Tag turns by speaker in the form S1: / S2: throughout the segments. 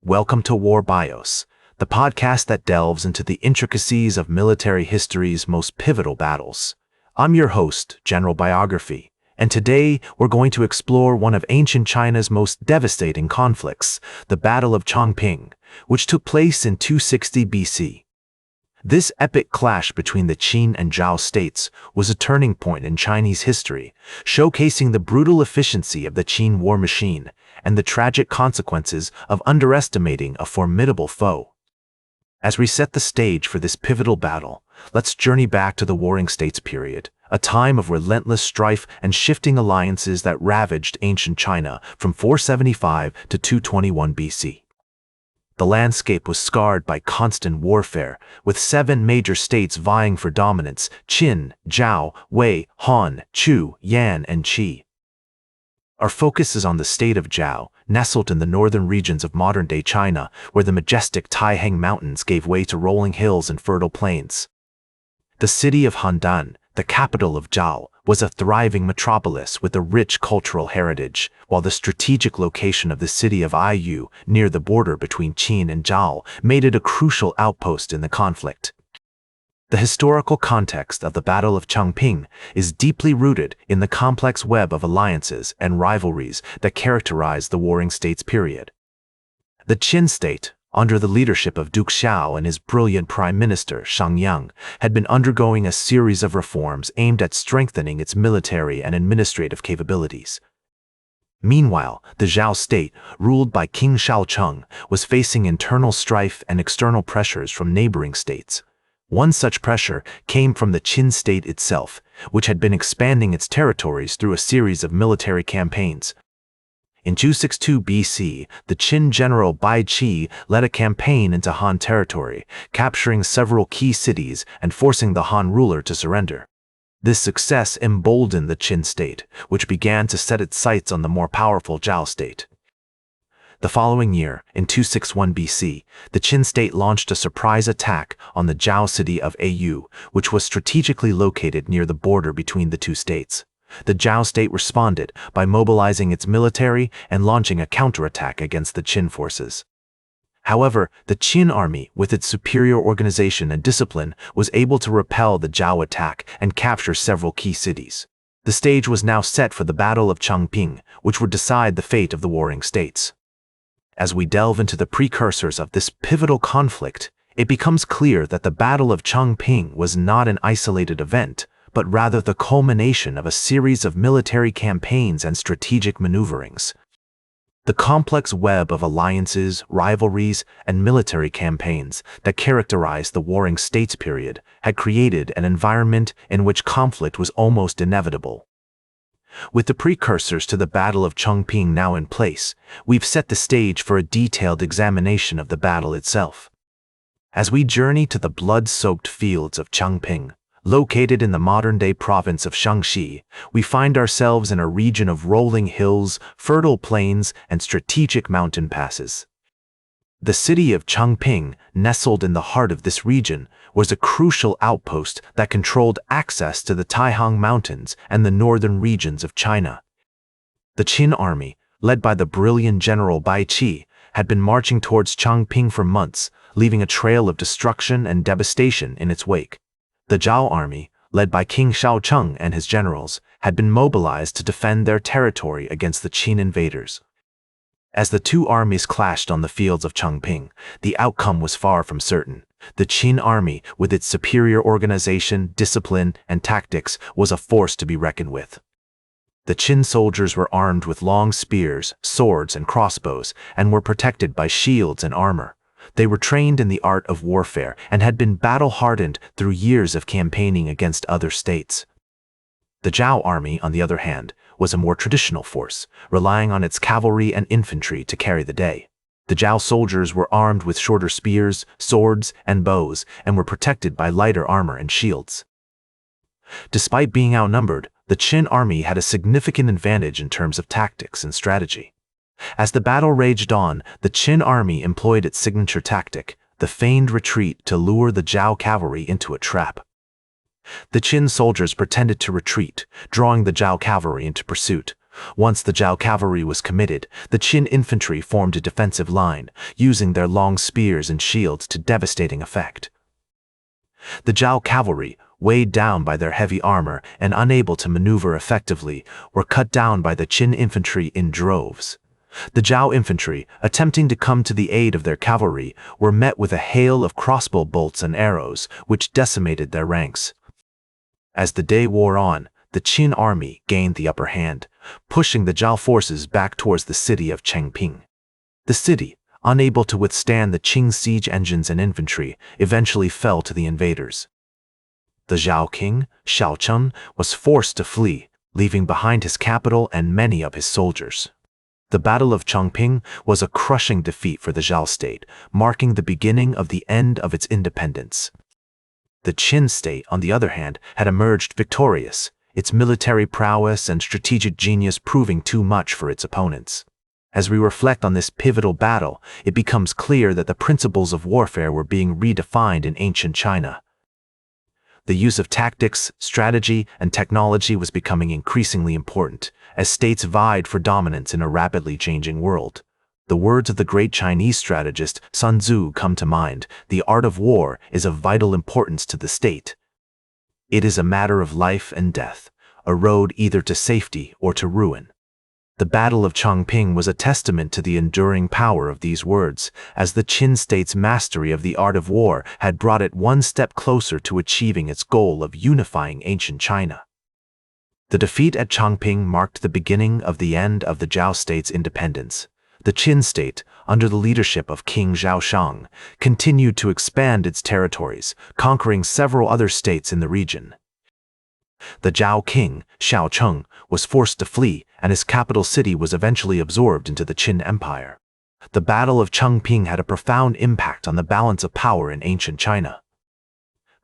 S1: Welcome to War Bios, the podcast that delves into the intricacies of military history's most pivotal battles. I'm your host, General Biography, and today we're going to explore one of ancient China's most devastating conflicts, the Battle of Changping, which took place in 260 BC. This epic clash between the Qin and Zhao states was a turning point in Chinese history, showcasing the brutal efficiency of the Qin war machine and the tragic consequences of underestimating a formidable foe. As we set the stage for this pivotal battle, let's journey back to the Warring States period, a time of relentless strife and shifting alliances that ravaged ancient China from 475 to 221 BC. The landscape was scarred by constant warfare, with 7 major states vying for dominance: Qin, Zhao, Wei, Han, Chu, Yan, and Qi. Our focus is on the state of Zhao, nestled in the northern regions of modern-day China, where the majestic Taihang Mountains gave way to rolling hills and fertile plains. The city of Handan, the capital of Zhao, was a thriving metropolis with a rich cultural heritage, while the strategic location of the city of Aiyu, near the border between Qin and Zhao, made it a crucial outpost in the conflict. The historical context of the Battle of Changping is deeply rooted in the complex web of alliances and rivalries that characterized the Warring States period. The Qin state, under the leadership of Duke Xiao and his brilliant prime minister, Shangyang, had been undergoing a series of reforms aimed at strengthening its military and administrative capabilities. Meanwhile, the Zhao state, ruled by King Shaocheng, was facing internal strife and external pressures from neighboring states. One such pressure came from the Qin state itself, which had been expanding its territories through a series of military campaigns. In 262 BC, the Qin general Bai Qi led a campaign into Han territory, capturing several key cities and forcing the Han ruler to surrender. This success emboldened the Qin state, which began to set its sights on the more powerful Zhao state. The following year, in 261 BC, the Qin state launched a surprise attack on the Zhao city of Aiyu, which was strategically located near the border between the two states. The Zhao state responded by mobilizing its military and launching a counterattack against the Qin forces. However, the Qin army, with its superior organization and discipline, was able to repel the Zhao attack and capture several key cities. The stage was now set for the Battle of Changping, which would decide the fate of the Warring States. As we delve into the precursors of this pivotal conflict, it becomes clear that the Battle of Changping was not an isolated event, but rather the culmination of a series of military campaigns and strategic maneuverings. The complex web of alliances, rivalries, and military campaigns that characterized the Warring States period had created an environment in which conflict was almost inevitable. With the precursors to the Battle of Changping now in place, we've set the stage for a detailed examination of the battle itself. As we journey to the blood-soaked fields of Changping, located in the modern-day province of Shaanxi, we find ourselves in a region of rolling hills, fertile plains, and strategic mountain passes. The city of Changping, nestled in the heart of this region, was a crucial outpost that controlled access to the Taihang Mountains and the northern regions of China. The Qin army, led by the brilliant general Bai Qi, had been marching towards Changping for months, leaving a trail of destruction and devastation in its wake. The Zhao army, led by King Shaocheng and his generals, had been mobilized to defend their territory against the Qin invaders. As the two armies clashed on the fields of Changping, the outcome was far from certain. The Qin army, with its superior organization, discipline, and tactics, was a force to be reckoned with. The Qin soldiers were armed with long spears, swords, and crossbows, and were protected by shields and armor. They were trained in the art of warfare and had been battle-hardened through years of campaigning against other states. The Zhao army, on the other hand, was a more traditional force, relying on its cavalry and infantry to carry the day. The Zhao soldiers were armed with shorter spears, swords, and bows, and were protected by lighter armor and shields. Despite being outnumbered, the Qin army had a significant advantage in terms of tactics and strategy. As the battle raged on, the Qin army employed its signature tactic, the feigned retreat, to lure the Zhao cavalry into a trap. The Qin soldiers pretended to retreat, drawing the Zhao cavalry into pursuit, Once the Zhao cavalry was committed, the Qin infantry formed a defensive line, using their long spears and shields to devastating effect. The Zhao cavalry, weighed down by their heavy armor and unable to maneuver effectively, were cut down by the Qin infantry in droves. The Zhao infantry, attempting to come to the aid of their cavalry, were met with a hail of crossbow bolts and arrows, which decimated their ranks. As the day wore on, the Qin army gained the upper hand, pushing the Zhao forces back towards the city of Changping. The city, unable to withstand the Qing siege engines and infantry, eventually fell to the invaders. The Zhao king, Xiaocheng, was forced to flee, leaving behind his capital and many of his soldiers. The Battle of Changping was a crushing defeat for the Zhao state, marking the beginning of the end of its independence. The Qin state, on the other hand, had emerged victorious, its military prowess and strategic genius proving too much for its opponents. As we reflect on this pivotal battle, it becomes clear that the principles of warfare were being redefined in ancient China. The use of tactics, strategy, and technology was becoming increasingly important, as states vied for dominance in a rapidly changing world. The words of the great Chinese strategist Sun Tzu come to mind: "The art of war is of vital importance to the state. It is a matter of life and death, a road either to safety or to ruin." The Battle of Changping was a testament to the enduring power of these words, as the Qin state's mastery of the art of war had brought it one step closer to achieving its goal of unifying ancient China. The defeat at Changping marked the beginning of the end of the Zhao state's independence. The Qin state, under the leadership of King Zhaoshang, continued to expand its territories, conquering several other states in the region. The Zhao king, Xiaocheng, was forced to flee, and his capital city was eventually absorbed into the Qin Empire. The Battle of Changping had a profound impact on the balance of power in ancient China.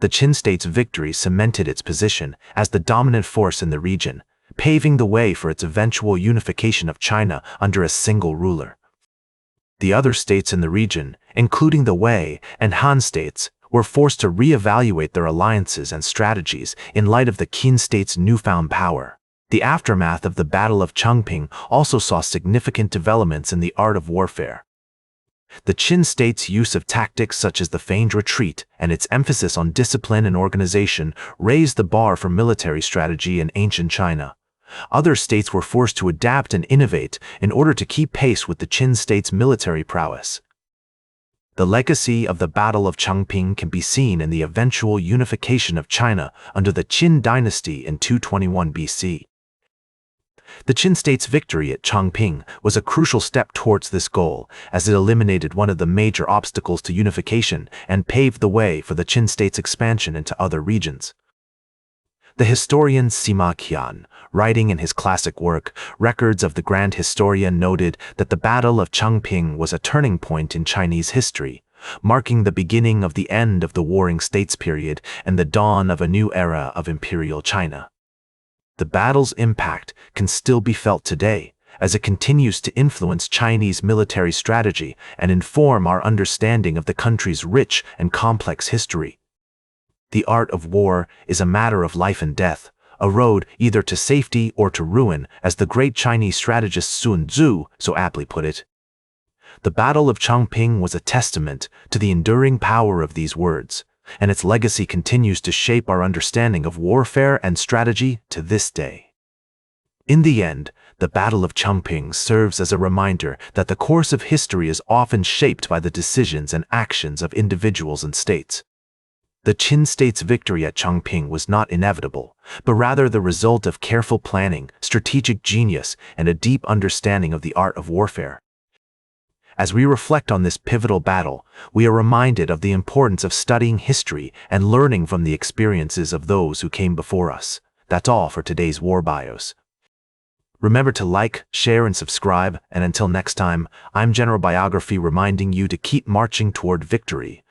S1: The Qin state's victory cemented its position as the dominant force in the region, paving the way for its eventual unification of China under a single ruler. The other states in the region, including the Wei and Han states, were forced to reevaluate their alliances and strategies in light of the Qin state's newfound power. The aftermath of the Battle of Changping also saw significant developments in the art of warfare. The Qin state's use of tactics such as the feigned retreat and its emphasis on discipline and organization raised the bar for military strategy in ancient China. Other states were forced to adapt and innovate in order to keep pace with the Qin state's military prowess. The legacy of the Battle of Changping can be seen in the eventual unification of China under the Qin Dynasty in 221 BC. The Qin state's victory at Changping was a crucial step towards this goal, as it eliminated one of the major obstacles to unification and paved the way for the Qin state's expansion into other regions. The historian Sima Qian, writing in his classic work, Records of the Grand Historian, noted that the Battle of Changping was a turning point in Chinese history, marking the beginning of the end of the Warring States period and the dawn of a new era of imperial China. The battle's impact can still be felt today, as it continues to influence Chinese military strategy and inform our understanding of the country's rich and complex history. The art of war is a matter of life and death, a road either to safety or to ruin, as the great Chinese strategist Sun Tzu so aptly put it. The Battle of Changping was a testament to the enduring power of these words, and its legacy continues to shape our understanding of warfare and strategy to this day. In the end, the Battle of Changping serves as a reminder that the course of history is often shaped by the decisions and actions of individuals and states. The Qin state's victory at Changping was not inevitable, but rather the result of careful planning, strategic genius, and a deep understanding of the art of warfare. As we reflect on this pivotal battle, we are reminded of the importance of studying history and learning from the experiences of those who came before us. That's all for today's War Bios. Remember to like, share, and subscribe, and until next time, I'm General Biography reminding you to keep marching toward victory.